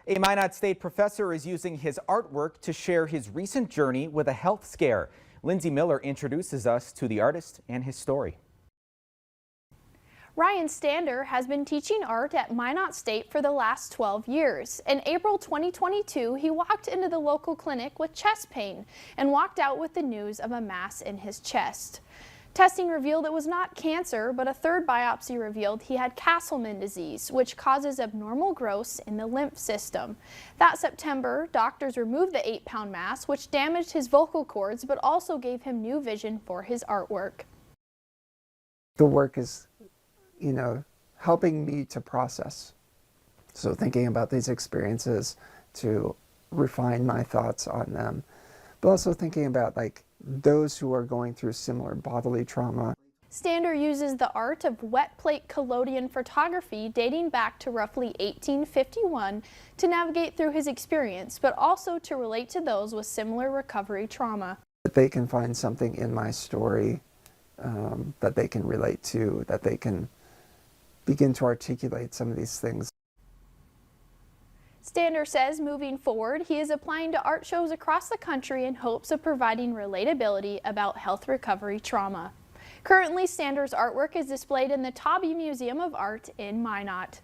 A Minot State professor is using his artwork to share his recent journey with a health scare. Lindsay Miller introduces us to the artist and his story. Ryan Stander has been teaching art at Minot State for the last 12 years. In April 2022, he walked into the local clinic with chest pain and walked out with the news of a mass in his chest. Testing revealed it was not cancer, but a third biopsy revealed he had Castleman disease, which causes abnormal growths in the lymph system. That September, doctors removed the 8-pound mass, which damaged his vocal cords, but also gave him new vision for his artwork. The work is, helping me to process. So thinking about these experiences to refine my thoughts on them, but also thinking about those who are going through similar bodily trauma. Stander uses the art of wet plate collodion photography dating back to roughly 1851 to navigate through his experience, but also to relate to those with similar recovery trauma. That they can find something in my story that they can relate to, that they can begin to articulate some of these things. Stander says moving forward, he is applying to art shows across the country in hopes of providing relatability about health recovery trauma. Currently, Stander's artwork is displayed in the Tobey Museum of Art in Minot.